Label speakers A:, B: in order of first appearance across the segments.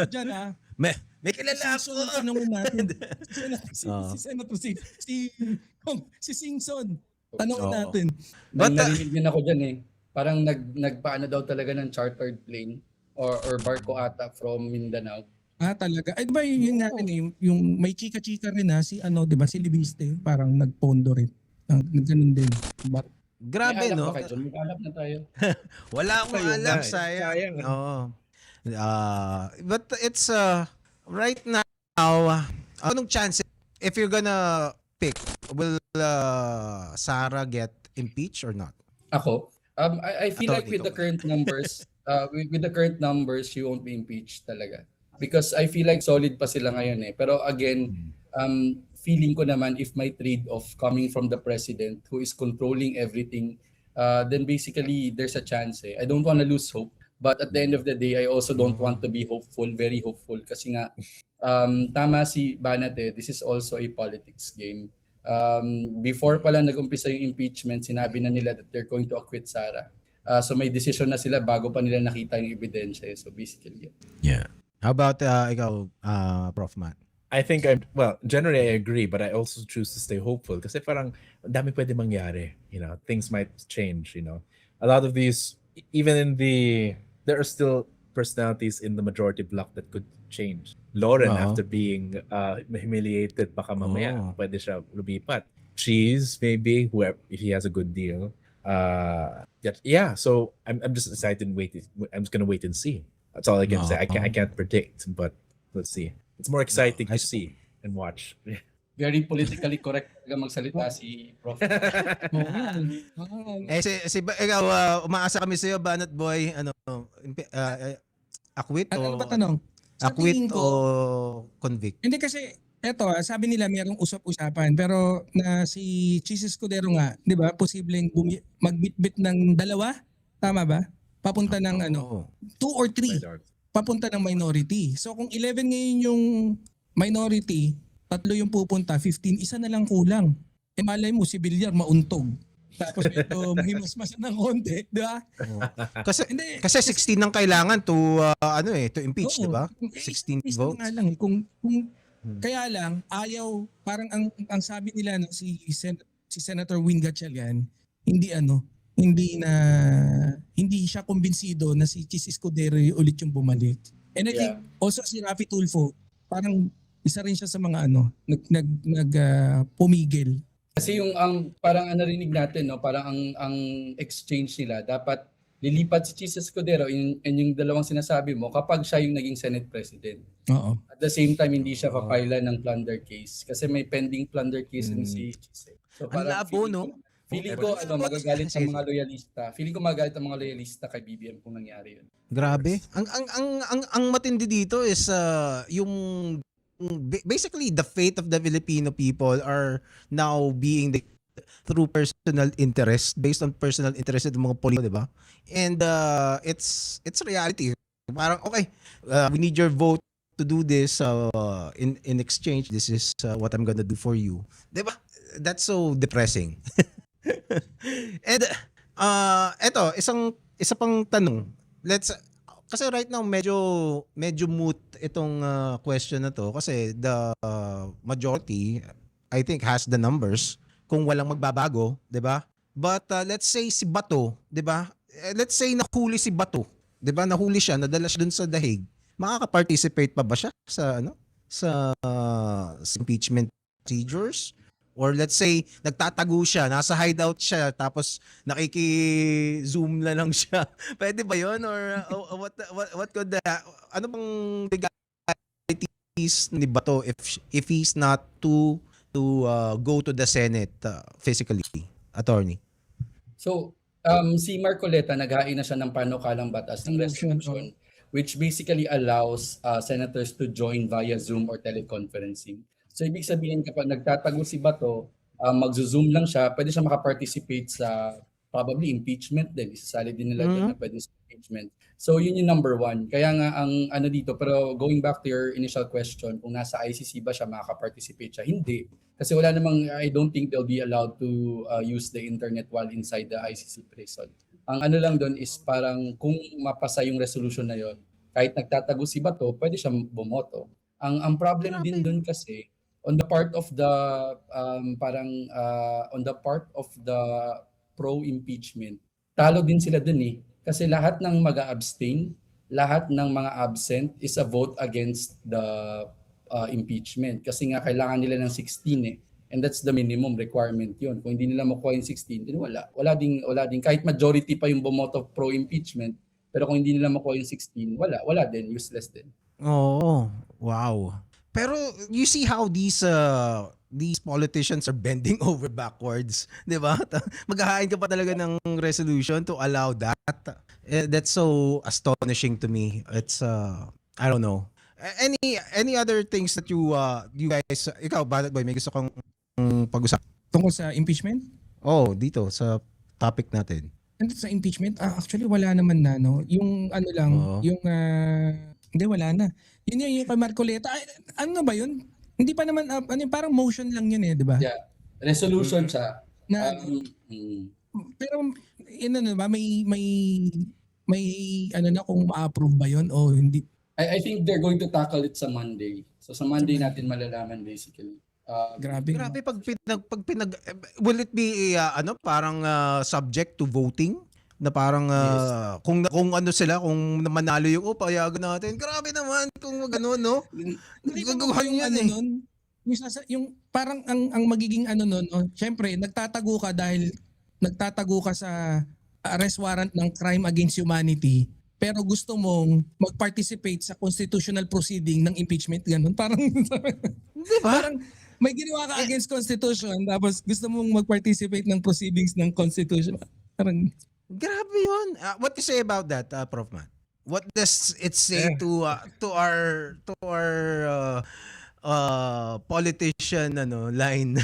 A: Diyan
B: May
A: si
B: kilala
A: Singson
B: ako.
A: ang tanongin natin. Si
B: Oo.
A: Senator, si Singson. Tanongin
B: Oo.
A: natin.
C: May
B: But
C: narinig din ako dyan eh. Parang nagpaano daw talaga ng chartered plane or barko ata from Mindanao.
A: Talaga. Ay, di ba yun nga rin
C: Oo.
A: eh, yung may chika-chika rin si di ba, si Libiste, parang nagpondo rin. Ganun din. But,
C: May
B: grabe
C: alak ba
B: no.
C: kayo dyan? Mag-alak na tayo.
B: Wala akong
D: Ayun
B: alam,
D: nga eh.
B: sayang.
D: Sayang.
B: Oo. But it's right now, anong chances if you're gonna pick, will Sara get impeached or not?
C: Ako, I feel like
B: Attorney,
C: with the
B: ikaw.
C: current numbers, with the current numbers, she won't be impeached talaga. Because I feel like solid pa sila ngayon eh. Pero again, feeling ko naman if may trade-off coming from the president who is controlling everything, then basically there's a chance eh. I don't want to lose hope. But at the end of the day, I also don't want to be hopeful, very hopeful. Kasi nga, tama si Banat eh, this is also a politics game. Before pala nag-umpisa yung impeachment, sinabi na nila that they're going to acquit Sara. So may decision na sila bago pa nila nakita yung ebidensya. So basically,
B: Yeah. How about ikaw, Prof. Matt?
D: I think generally I agree, but I also choose to stay hopeful kasi parang ang dami pwede mangyari, things might change, A lot of these, even in there are still personalities in the majority bloc that could change. Lauren, after being humiliated, baka mamaya pwede siya lumipat. Cheese, maybe, whoever, if he has a good deal. So I'm just excited and waiting. I'm just gonna wait and see. That's all I can say. I can't predict, but let's see. It's more exciting to see and watch.
C: very politically correct talaga magsalita si Prof.
B: Ikaw, umaasa kami sa iyo, Banat Boy, acquit
A: ano ba tanong?
B: acquit o convict?
A: Hindi kasi, sabi nila mayroong usap-usapan, pero na si Chis Escudero nga, di ba, posibleng magbitbit ng dalawa, tama ba? Papunta ng 2 or 3, papunta ng minority. So kung 11 ngayon yung minority, 3 yung pupunta, 15, isa na lang kulang. Malay mo si Villar mauntog. Tapos ito mahimasmasan ng konti, di ba?
B: Kasi 16 ang kailangan to to impeach, di ba? 16 votes.
A: Nga lang, kaya lang ayaw, parang ang sabi nila si Senator Win Gatchalian, hindi siya kumbinsido na si Chis Escudero ulit yung bumalik. And I think also si Raffy Tulfo, parang isa rin siya sa mga pumigil.
C: Kasi yung parang narinig natin, no, parang ang exchange nila dapat lilipat si Chis Escudero and yung dalawang sinasabi mo kapag siya yung naging Senate President.
A: Oo.
C: At the same time, hindi siya papaila ng plunder case kasi may pending plunder case si Chis. So
B: ang labo, no?
C: Feeling ko magagalit ang mga loyalista. Feeling ko magagalit ang mga loyalista kay BBM kung nangyari yun.
B: Grabe. Ang matindi dito is yung basically the fate of the Filipino people are now being through personal interest, based on personal interest ng mga politiko, di ba? And it's reality. Parang okay, we need your vote to do this in exchange. This is what I'm gonna do for you. Di ba? That's so depressing. And isa pang tanong. Kasi right now medyo moot itong question na to kasi the majority I think has the numbers kung walang magbabago, 'di ba? But let's say si Bato, 'di ba? Let's say nahuli si Bato, 'di ba? Nahuli siya, nadala siya dun sa dahig. Makaka-participate pa ba siya sa impeachment procedures? Or let's say, nagtatago siya, nasa hideout siya, tapos nakiki-zoom na lang siya. Pwede ba yun? Or what could ano bang legalities ni Bato if he's not to go to the Senate physically, attorney?
C: So, si Marcoleta, naghain na siya ng panukalang batas ng resolution, which basically allows senators to join via Zoom or teleconferencing. So ibig sabihin kapag nagtatago si Bato, magzo-zoom lang siya, pwede siya makaparticipate sa probably impeachment din. Isasali din nila dyan na pwede sa impeachment. So yun yung number 1. Kaya nga ang dito, pero going back to your initial question, kung nasa ICC ba siya makaka-participate siya? Hindi. Kasi wala namang, I don't think they'll be allowed to use the internet while inside the ICC prison. Ang lang doon is parang kung mapasa yung resolution na yon, kahit nagtatago si Bato, pwede siyang bumoto. Ang problem din
B: Grabe.
C: doon kasi on the part of the on the part of the pro impeachment, talo din sila dun eh. Kasi lahat ng mag-abstain, lahat ng mga absent is a vote against the impeachment. Kasi nga kailangan nila ng 16 eh. And that's the minimum requirement yun. Kung hindi nila makuha yung 16, din wala. Wala din. Kahit majority pa yung bumoto pro impeachment, pero kung hindi nila makuha yung 16, wala din. Useless din.
B: Oo. Wow. Pero you see how these politicians are bending over backwards, 'di ba? Maghahain ka pa talaga ng resolution to allow that. That's so astonishing to me. It's I don't know. Any other things that you guys, ikaw Balot Boy, may gusto kang pag-usapan?
A: Tungkol sa impeachment?
B: Oh, dito sa topic natin.
A: Ano sa impeachment? Actually wala naman na, no? Yung ano lang,
B: Oo.
A: yung hindi, wala na. Yun yung kay Marcoleta. Ay, ano na ba yun? Hindi pa naman, parang motion lang yun eh, di ba?
C: Yeah. Resolution siya.
A: Na, pero, yun ano ba, may ano na kung ma-approve ba yun o hindi.
C: I think they're going to tackle it sa Monday. So sa Monday natin malalaman basically.
A: Grabe.
B: Grabe pag pinag will it be parang subject to voting na parang kung ano sila, kung manalo yung payagan natin. Grabe naman kung gano'n, no?
A: Hindi ko
B: Gagawin
A: yung
B: yan
A: ano
B: eh.
A: nun, yung parang ang magiging ano nun, syempre nagtatago ka dahil nagtatago ka sa arrest warrant ng crime against humanity, pero gusto mong mag-participate sa constitutional proceeding ng impeachment, ganun. Parang
B: Di ba?
A: parang may ginawa ka against constitution tapos gusto mong mag-participate ng proceedings ng constitution. Parang
B: Grabe yun. What you say about that, Prof. Man? What does it say to our politician line?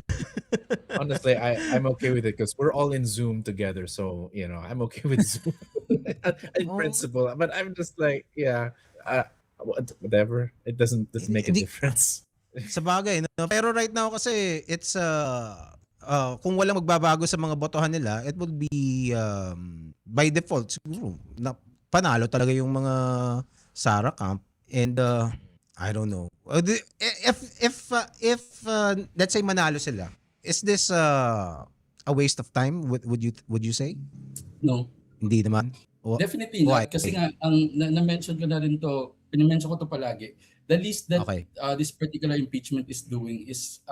D: Honestly, I'm okay with it because we're all in Zoom together, so I'm okay with Zoom in
B: Oh.
D: principle. But I'm just like, whatever. It doesn't make a
B: Hindi-
D: difference.
B: Sa bagay, no? Pero right now kasi it's kung walang magbabago sa mga botohan nila, it would be by default siguro na panalo talaga yung mga Sara Camp, and I don't know. If let's say manalo sila, is this a waste of time, would you say?
C: No.
B: Hindi naman.
C: Definitely
B: Why?
C: not. Kasi nga, ang na-mention ko na rin to, pinimension ko to palagi. The least that
B: Okay.
C: this particular impeachment is doing is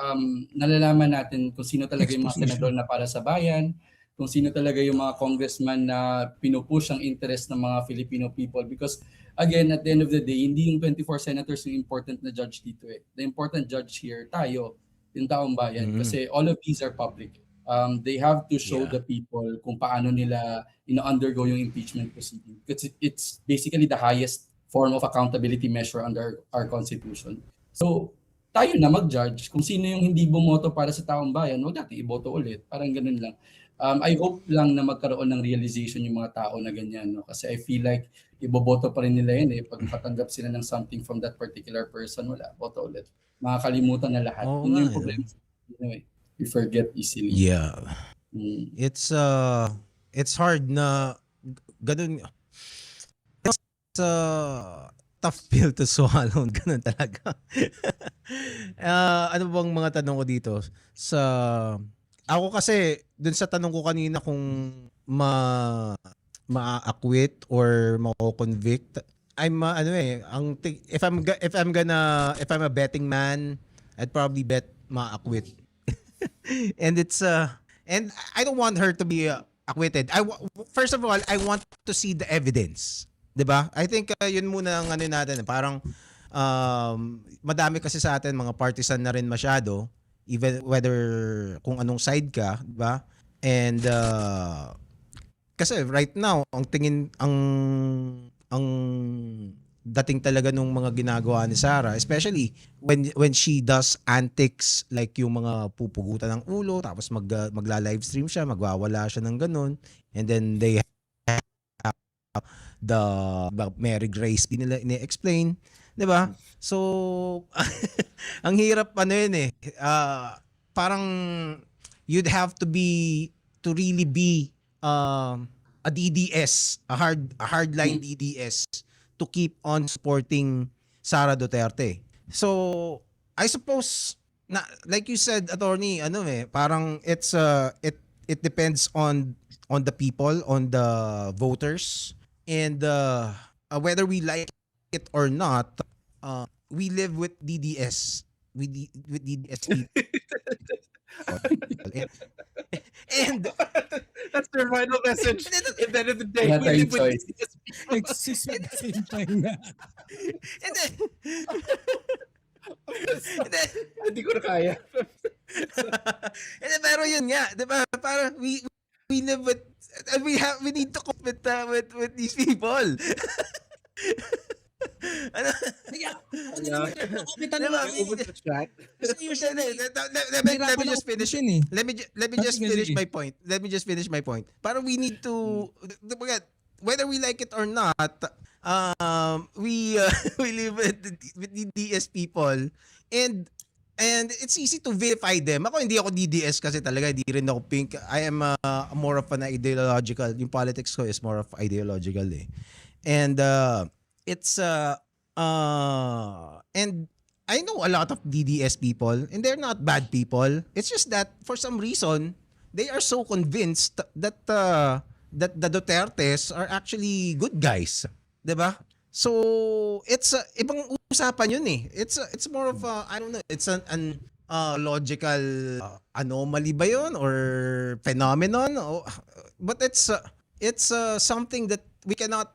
C: nalalaman natin kung sino talaga yung mga
A: Exposition.
C: senador na para sa bayan, kung sino talaga yung mga congressman na pinupush ang interest ng mga Filipino people. Because again, at the end of the day, hindi yung 24 senators yung important na judge dito eh. The important judge here, tayo, yung taong bayan.
B: Mhm.
C: Kasi all of these are public. They have to show
B: Yeah.
C: the people kung paano nila undergo yung impeachment proceeding. Because it's basically the highest form of accountability measure under our constitution. So, tayo na mag-judge kung sino yung hindi bumoto para sa taong bayan, wag natin iboto ulit. Parang ganun lang. I hope lang na magkaroon ng realization yung mga tao na ganyan. No? Kasi I feel like iboboto pa rin nila yun eh. Pag patanggap sila ng something from that particular person, wala, boto ulit. Makakalimutan na lahat.
B: Oo
C: Yun
B: nga,
C: yung problema. Anyway, we forget easily.
B: Yeah.
C: Mm.
B: It's hard na ganun. It's a tough pill to swallow. Ganun talaga. Ano bang mga tanong ko dito? Ako kasi, dun sa tanong ko kanina kung ma-acquit or mako-convict, I'm if I'm a betting man, I'd probably bet ma-acquit. And and I don't want her to be acquitted. First of all, I want to see the evidence. 'Di ba? I think yun muna ang ano natin, parang madami kasi sa atin mga partisan na rin masyado, even whether kung anong side ka, 'di ba? And kasi right now ang dating talaga nung mga ginagawa ni Sara, especially when she does antics like yung mga pupugutan ng ulo, tapos magla-livestream siya, magwawala siya ng ganun, and then they have the Mary Grace nila ini-explain, 'di ba? So ang hirap yun eh. Parang you'd have to really be a DDS, a hardline DDS to keep on supporting Sara Duterte. So, I suppose na like you said, attorney, parang it depends on the people, on the voters, and whether we like it or not, we live with DDS, with DDS people. and
D: That's their final message. At the end of the day,
C: Wala
D: we
C: tayong
D: live with
C: choice.
D: these people.
A: Exist at the same time na.
B: and then, and then,
D: Hindi ko na kaya.
B: and then, pero yun nga, 'di ba? Parang we live with, we need to cope with these people. Ano?
A: Kaya,
B: Diba?
D: Over the chat.
B: Let me just finish. Let me just
A: Sige,
B: finish
A: sige.
B: my point. Let me just finish my point. Parang we need to, whether we like it or not, we we live with the DS people, and it's easy to verify them. Ako hindi ako DDS kasi talaga, hindi rin ako pink. I am more of an ideological. Yung politics ko is more of ideological eh. And it's and I know a lot of DDS people, and they're not bad people. It's just that for some reason they are so convinced that that the Dutertes are actually good guys, 'di ba? So it's ibang usapan yun eh. It's more of I don't know, it's an logical anomaly ba yun or phenomenon, but it's something that we cannot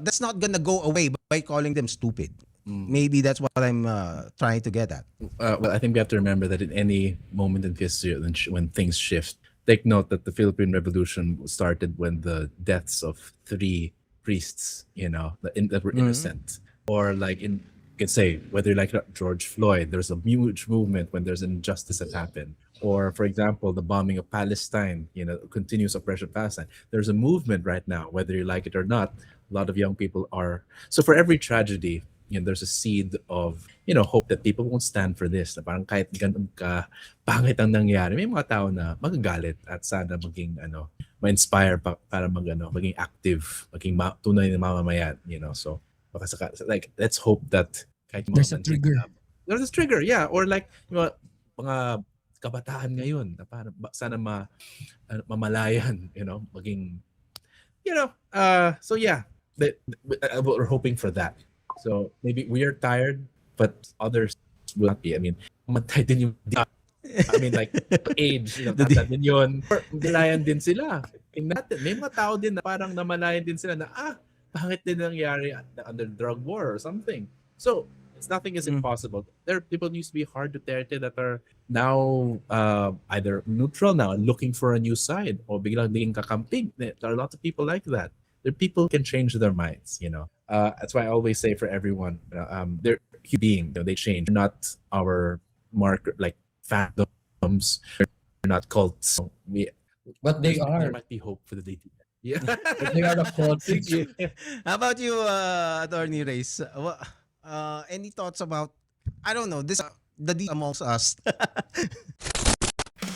B: that's not gonna go away by calling them stupid. Maybe that's what I'm trying to get at.
D: Well, I think we have to remember that in any moment in history when things shift, take note that the Philippine Revolution started when the deaths of 3 priests, that were innocent. Or like you could say, whether you like George Floyd, there's a huge movement when there's an injustice that happened. Or for example, the bombing of Palestine, continuous oppression of Palestine. There's a movement right now, whether you like it or not. A lot of young people are. So for every tragedy, there's a seed of, hope that people won't stand for this. Na parang kahit ganun ka pangit ang nangyari, may mga tao na magagalit at sana maging, ma-inspire para maging active, maging tunay na mamamayan, So, baka like, let's hope that kahit yung
A: There's a
D: mga
A: trigger.
D: There's a trigger, yeah. Or like, mga kabataan ngayon na parang sana mamalayan, maging, so yeah, we're hoping for that. So maybe we are tired, but others will not be. I mean, mamatay din yung like age, tanda din yun. Or malayan din sila. Tingnan natin, may mga tao din na parang namalayan din sila na pangit din nangyari under drug war or something. So nothing is impossible. There are people who used to be hard Duterte that are now either neutral now, looking for a new side, or biglang naging kakamping. There are lots of people like that. There are people who can change their minds, That's why I always say for everyone, they're human beings, they change. They're not our marker, like fandoms. They're not cults.
C: But they
D: There
C: are.
D: might be hope for the DT. Yeah.
C: But they are the cultists.
B: How about you, Attorney Reyes? Any thoughts about, I don't know, this the D amongst us?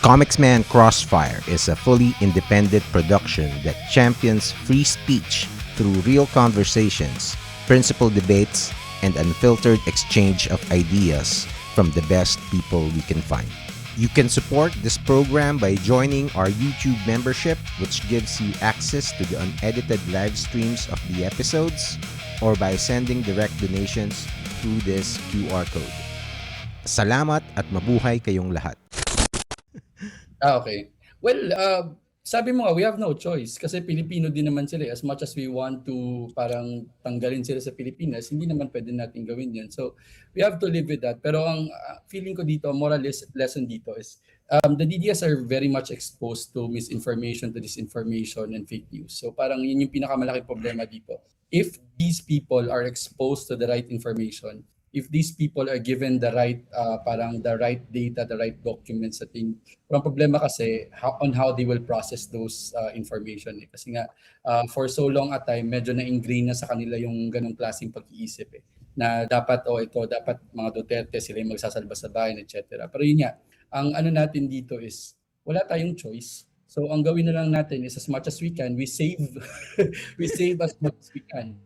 B: Comicsman Crossfire is a fully independent production that champions free speech through real conversations, principled debates, and unfiltered exchange of ideas from the best people we can find. You can support this program by joining our YouTube membership, which gives you access to the unedited live streams of the episodes, or by sending direct donations through this QR code. Salamat at mabuhay kayong lahat.
C: Okay. Well, sabi mo nga, we have no choice kasi Pilipino din naman sila. As much as we want to parang tanggalin sila sa Pilipinas, hindi naman pwede natin gawin yan. So, we have to live with that. Pero ang feeling ko dito, moral lesson dito is the DDS are very much exposed to misinformation, to disinformation, and fake news. So, parang yun yung pinakamalaking problema dito. If these people are exposed to the right information, if these people are given the right parang the right data, the right documents, I think ang problema kasi on how they will process those information kasi nga for so long a time medyo na-ingrain na sa kanila yung ganung klaseng pag-iisip na dapat dapat mga Duterte sila yung magsasalba sa bayan, etc. Pero yun nga, ang ano natin dito is wala tayong choice. So ang gawin na lang natin is as much as we can, we save we save as much as we can.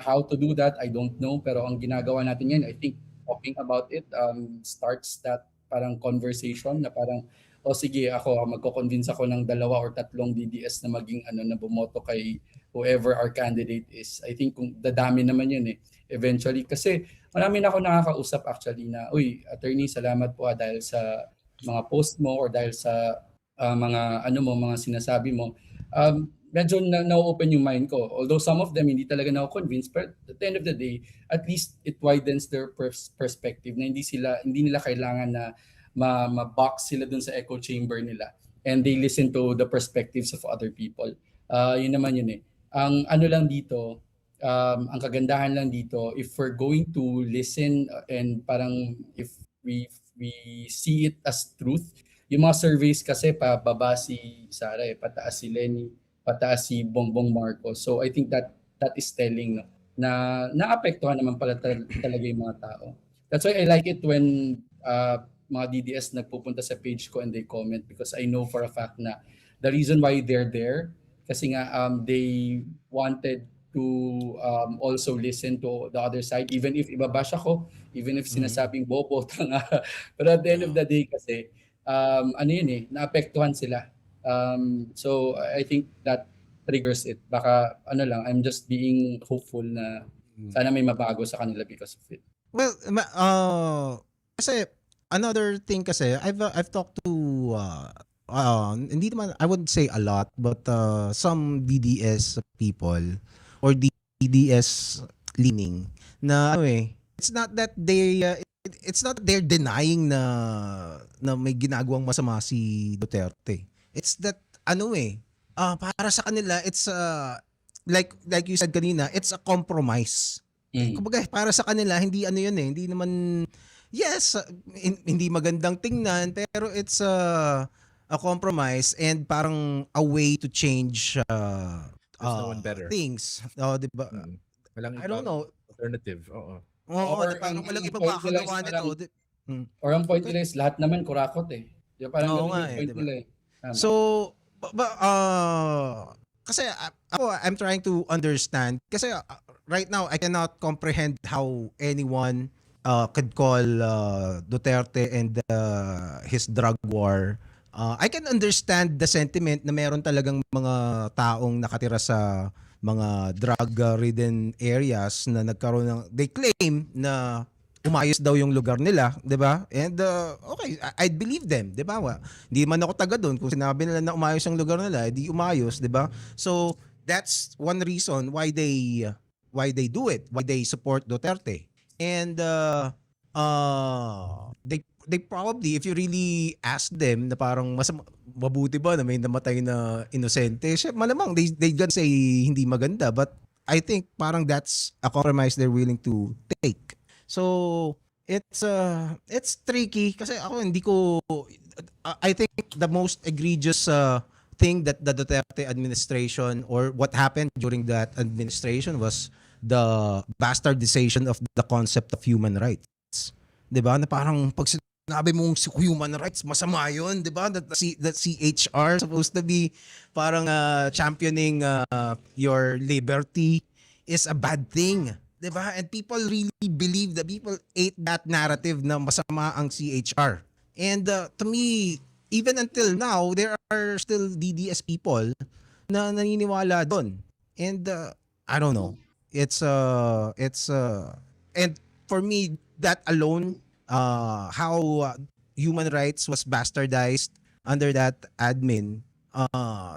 C: How to do that, I don't know. Pero ang ginagawa natin yan, I think talking about it starts that parang conversation na parang, o sige, ako magko-convince ako ng 2 or 3 DDS na maging na bumoto kay whoever our candidate is. I think kung dadami naman yun eventually. Kasi marami na ako nakakausap actually na, uy, attorney, salamat po dahil sa mga post mo or dahil sa mga mga sinasabi mo. Medyo na-open yung mind ko. Although some of them hindi talaga na ako convinced, but at the end of the day, at least it widens their perspective na hindi nila kailangan na ma-box sila dun sa echo chamber nila, and they listen to the perspectives of other people. Yun naman yun Ang lang dito, ang kagandahan lang dito, if we're going to listen and parang if we see it as truth, yung mga surveys kasi pababa si Sara pataas si Lenny, pataas si Bongbong Marcos. So I think that is telling na naapektuhan naman pala talaga yung mga tao. That's why I like it when mga DDS nagpupunta sa page ko and they comment, because I know for a fact na the reason why they're there kasi nga they wanted to also listen to the other side, even if ibabash ako, even if sinasabing bobo, tanga. Pero at the end of the day kasi naapektuhan sila. So I think that triggers it. Baka I'm just being hopeful na sana may mabago sa kanila because of it.
B: Well, kasi another thing kasi I've talked to hindi naman I wouldn't say a lot, but some DDS people or DDS leaning na it's not that they're denying na may ginagawang masama si Duterte. It's that para sa kanila it's like you said kanina, it's a compromise. Kumbaga para sa kanila hindi hindi naman hindi magandang tingnan, pero it's a compromise and parang a way to change
D: There's no one better.
B: things. Diba?
D: Walang
B: I don't know.
D: alternative. Oo.
C: Or
B: parang walang
C: ang
B: ibang
C: point nila
B: makakagawa
C: is
B: nito.
C: Or ang point nila is lahat naman kurakot Yung parang
B: Oo
C: ganun
B: nga
C: yung point
B: diba?
C: nila Tama.
B: So, kasi ako, I'm trying to understand. Kasi right now, I cannot comprehend how anyone could call Duterte and his drug war. I can understand the sentiment na meron talagang mga taong nakatira sa mga drug-ridden areas na nagkaroon ng, they claim na umayos daw yung lugar nila, 'di ba? And okay, I'd believe them, 'di ba? Hindi man ako taga doon, kung sinabi nila na umayos yung lugar nila, di umayos, 'di ba? So, that's one reason why they do it, why they support Duterte. And they probably, if you really ask them na parang mabuti ba na may namatay na inosente, malamang they gonna say hindi maganda, but I think parang that's a compromise they're willing to take. So it's tricky kasi ako I think the most egregious thing that the Duterte administration or what happened during that administration was the bastardization of the concept of human rights. 'Di ba? Na parang pag sinabi mong human rights, masama 'yun, 'di ba? That CHR supposed to be parang championing your liberty is a bad thing. 'Di ba? And people really believe that people ate that narrative na masama ang CHR. And to me, even until now, there are still DDS people na naniniwala doon. And I don't know. It's and for me that alone how human rights was bastardized under that admin,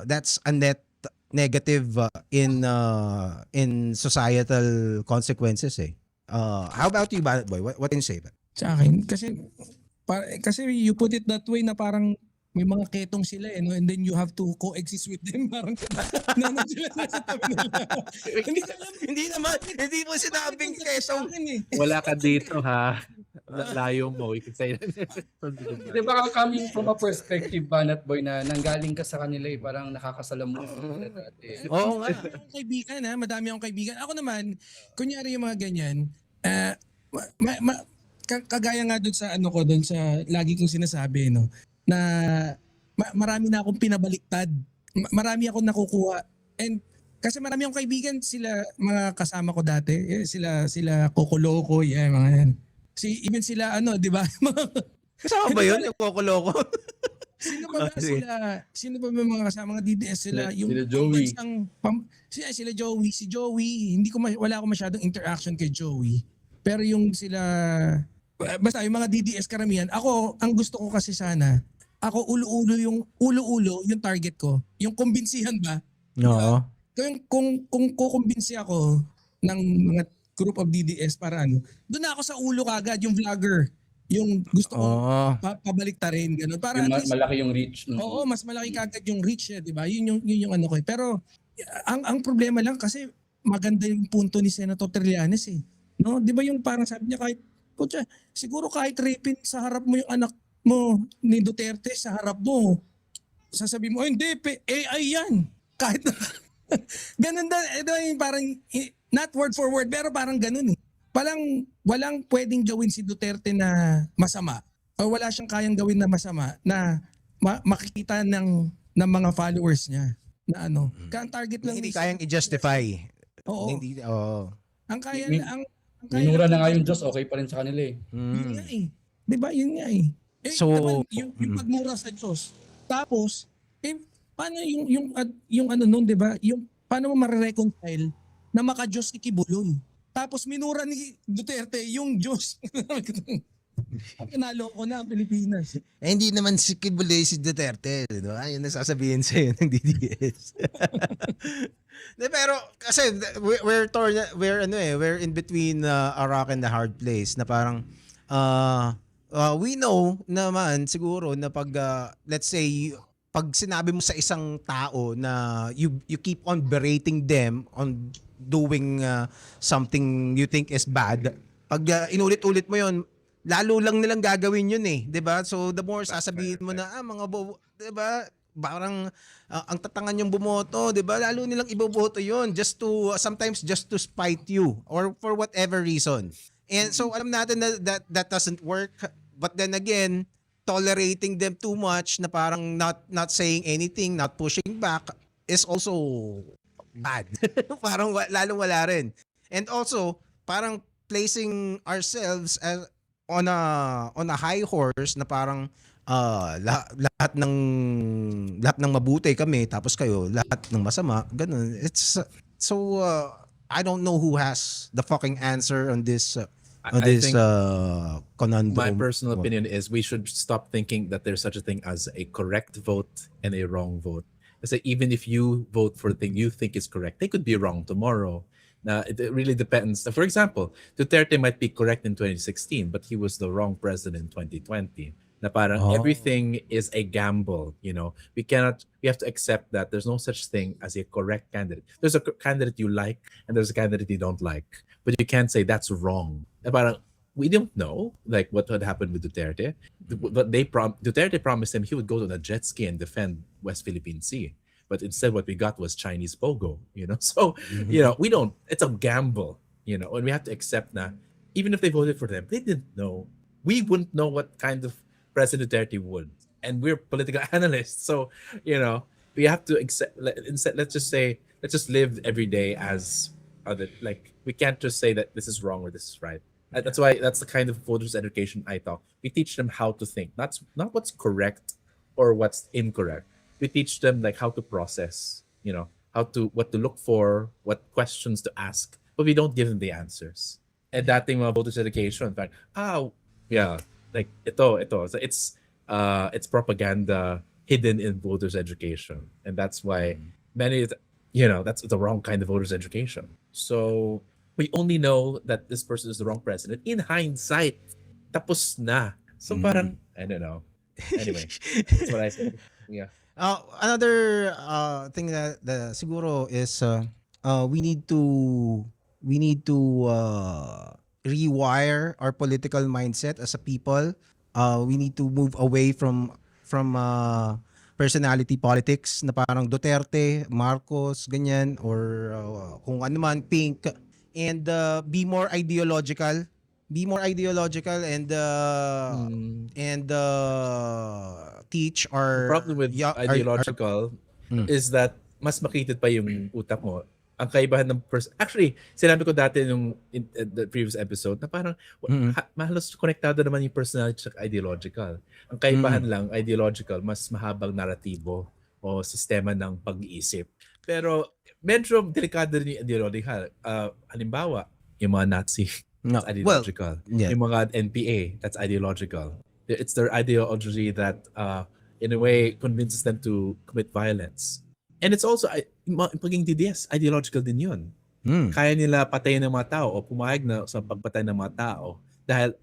B: that's a net negative in societal consequences How about you, Banat Boy? What can you say?
A: Sa akin, kasi you put it that way na parang may mga ketong sila no? And then you have to coexist with them. Parang nanan sila sa tabi nila. Hindi ko alam.
B: Hindi mo sinabing ketong.
D: Wala ka dito ha. Layo mo. You can say that.
C: Di ba coming from a perspective, Banat Boy, na nanggaling ka sa kanila parang nakakasalamuha.
B: Oo nga.
A: Madami akong kaibigan madami akong kaibigan. Ako naman, kunyari yung mga ganyan, kagaya nga doon sa doon sa lagi kong sinasabi na marami na akong pinabaliktad. Marami akong nakukuha. And Kasi marami akong kaibigan, sila mga kasama ko dati, sila Kokoloko, mga yan. Even sila di ba?
B: Kasama ba yun? Yung Kokoloko?
A: Sino ba
B: Sige.
A: sino ba mga kasama mga DDS sila yung
C: Sila Joey.
A: sila Joey, si Joey, wala akong masyadong interaction kay Joey. Pero yung sila basta yung mga DDS karamihan, ang gusto ko kasi sana, ako ulo-ulo yung target ko. Yung kumbinsihan ba?
B: Oo.
A: Kung kukumbinsi ako ng mga group of DDS para doon na ako sa ulo kagad yung vlogger. Yung gusto ko pabalik ta rin ganun. Para
C: Yung
A: at least,
C: malaki yung reach.
A: oo, mas malaki kagad yung reach di ba? Yun yung ano ko. Pero ang problema lang kasi maganda yung punto ni Senator Trillanes No, 'di ba yung parang sabi niya siguro kahit rapin sa harap mo yung anak mo ni Duterte sa harap mo. Sasabihin mo, hindi, AI yan. Kahit ganun ito yung parang not word for word pero parang ganun walang pwedeng gawin si Duterte na masama o wala siyang kayang gawin na masama na makikita ng mga followers niya na kaya ang target lang
B: Hindi kayang i-justify.
A: Oo.
B: Hindi,
A: Ang kaya
C: Minura na nga yung Diyos, okay pa rin sa kanila eh.
A: Yun nga 'di ba? Yun nga
B: So,
A: naman, yung pagmura sa Diyos. Tapos paano yung noon 'di ba? Yung paano mo mare-reconcile na maka-Diyos ikibulon? Tapos minura ni Duterte yung Diyos. Naloko na ang Pilipinas.
B: hindi naman si Kibuloy si Duterte, di ba? Yun nasasabihin sa'yo ng DDS. Pero kasi we're in between a rock and a hard place na parang we know naman siguro na pag let's say pag sinabi mo sa isang tao na you keep on berating them on doing something you think is bad, pag inulit-ulit mo yon, lalo lang nilang gagawin yun 'di ba? So the more sasabihin mo na mga 'di ba? Parang ang tatangan yung bumoto, 'di ba? Lalo nilang iboboto yun sometimes just to spite you or for whatever reason. And so alam natin na that doesn't work, but then again, tolerating them too much na parang not saying anything, not pushing back is also bad. Parang lalong wala rin. And also, parang placing ourselves on a high horse na parang lahat ng mabuti kami tapos kayo lahat ng masama, ganun. It's so I don't know who has the fucking answer on this
D: I think
B: conundrum.
D: my personal opinion is we should stop thinking that there's such a thing as a correct vote and a wrong vote. Kasi even if you vote for the thing you think is correct, they could be wrong tomorrow. Now, it really depends. For example, Duterte might be correct in 2016, but he was the wrong president in 2020. Na parang everything is a gamble, We have to accept that there's no such thing as a correct candidate. There's a candidate you like and there's a candidate you don't like. But you can't say that's wrong. Na parang we don't know like what would happen with Duterte. But Duterte promised him he would go to the jet ski and defend West Philippine Sea. But instead what we got was Chinese pogo, So, we don't, it's a gamble, and we have to accept that even if they voted for them, they didn't know. We wouldn't know what kind of President Duterte would. And we're political analysts. So, we have to accept, let's just live every day as other, like, we can't just say that this is wrong or this is right. And that's the kind of voters education I talk. We teach them how to think, not what's correct or what's incorrect. We teach them like how to process, what to look for, what questions to ask, but we don't give them the answers. And that thing about voters education, in fact, like ito. So it's propaganda hidden in voters education, and that's why many, that's the wrong kind of voters education. So we only know that this person is the wrong president in hindsight. Tapos na. So parang I don't know. Anyway, that's what I said. Yeah.
B: Another thing that siguro is we need to rewire our political mindset as a people. We need to move away from personality politics na parang Duterte, Marcos, ganyan, or kung ano man, pink, and be more ideological. Be more ideological and teach our
D: problem with ideological is that mas makitid pa yung utak mo. Ang kaibahan ng actually, sinabi ko dati nung in the previous episode na parang halos konektado naman yung personality at ideological. Ang kaibahan lang, ideological, mas mahabang naratibo o sistema ng pag-iisip. Pero medyo delikado rin yung ideological. Halimbawa, yung mga Nazi,
B: No.
D: that's ideological.
B: yeah.
D: Yung mga NPA, that's ideological. It's their ideology that in a way convinces them to commit violence. And it's also, pagiging DDS, ideological din yun. Kaya nila patayin ng mga tao o pumayag na sa pagpatay ng mga tao dahil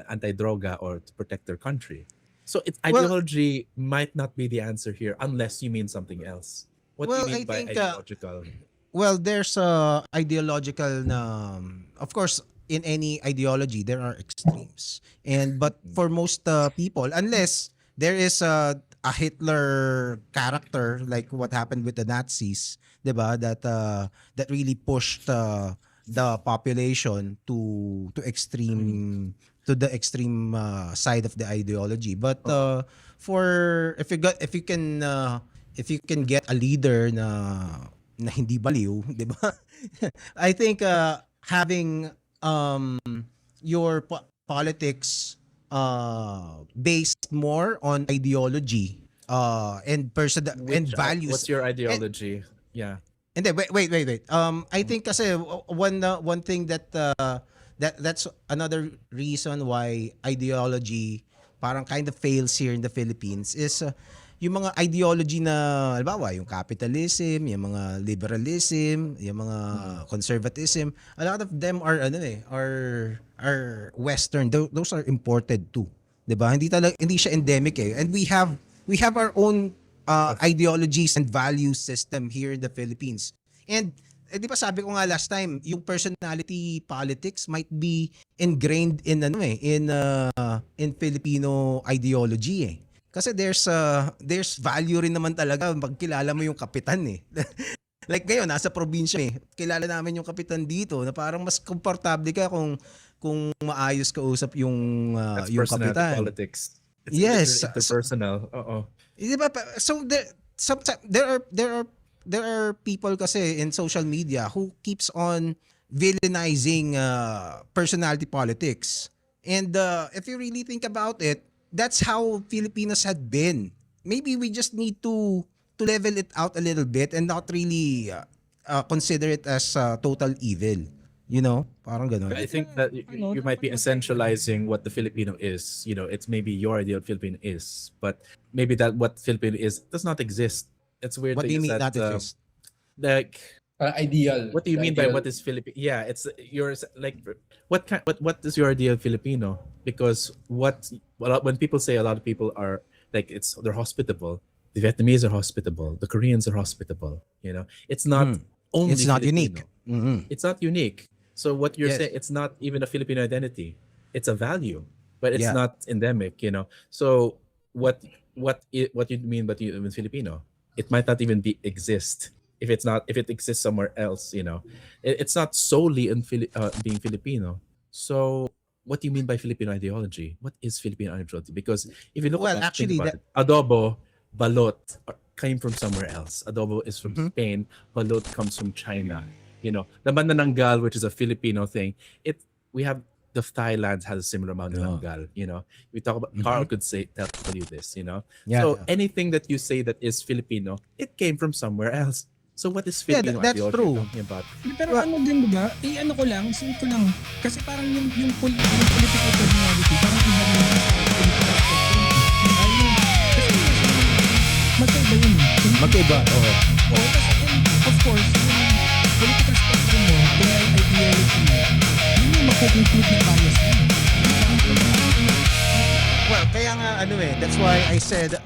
D: anti-droga or to protect their country. So ideology might not be the answer here unless you mean something else. What do you mean by ideological?
B: Well, there's ideological na, of course, in any ideology, there are extremes. But for most people, unless there is a Hitler character like what happened with the Nazis, 'di ba? That really pushed the population to extreme to the extreme side of the ideology. But if you can get a leader na hindi baliw, 'di ba? I think having your politics based more on ideology and values.
D: What's your ideology? Yeah.
B: And then wait. I think kasi one thing that's another reason why ideology parang kind of fails here in the Philippines is yung mga ideology na halimbawa yung capitalism, yung mga liberalism, yung mga conservatism, a lot of them are are western. Those are imported too. 'Di ba? Hindi siya endemic eh. And we have our own ideologies and value system here in the Philippines. And di ba sabi ko nga last time, yung personality politics might be ingrained in in Filipino ideology eh. Kasi there's value rin naman talaga pagkilala mo yung kapitan eh. Like ngayon, nasa probinsya eh. Kilala namin yung kapitan dito na parang mas komportable ka kung maayos kausap yung kapitan.
D: Politics. It's
B: Yes.
D: interpersonal.
B: Di ba? So there are people kasi in social media who keeps on villainizing personality politics. And if you really think about it, that's how Filipinos had been. Maybe we just need to level it out a little bit and not really consider it as total evil. You know? Parang ganun.
D: I think that you might be essentializing what the Filipino is. You know, it's maybe your ideal Filipino is, but maybe that what Filipino is does not exist. It's weird.
B: What do you mean not exist?
D: Like,
C: Ideal.
D: what do you mean by
C: Ideal.
D: what is Filipino? Yeah, it's yours. Like, what is your ideal Filipino? Because when people say a lot of people are like they're hospitable. The Vietnamese are hospitable. The Koreans are hospitable. You know, it's not only.
B: It's not
D: Filipino.
B: unique.
D: It's not unique. So what you're
B: Yes.
D: saying, it's not even a Filipino identity. It's a value, but it's
B: Yeah.
D: not endemic. You know. So what you mean by you Filipino? It might not even exist if it exists somewhere else. You know, it's not solely in being Filipino. So what do you mean by Filipino ideology? What is Filipino ideology? Because if you look
B: Well,
D: at it,
B: actually,
D: think about it, adobo, balot came from somewhere else. Adobo is from Spain. Balot comes from China. You know, the manananggal, which is a Filipino thing. We have the Thailand has a similar amount of nananggal. You know, we talk about Carl could tell you this. You know,
B: Yeah,
D: so
B: yeah.
D: anything that you say that is Filipino, it came from somewhere else. So what is
B: Yeah,
D: Filipino
B: that's
D: ideology
B: true.
D: talking about?
A: Pero ano din, di ba? Ano ko lang, sige ko lang. Kasi parang yung political personality, parang iba rin yung political spectrum. Kasi magkaiba yun.
B: Magkaiba. Oo.
A: Oo, kasi of course, yung political spectrum mo, kung may ideology mo, yun yung makukonclude na bias mo.
B: Well, kaya nga that's why I said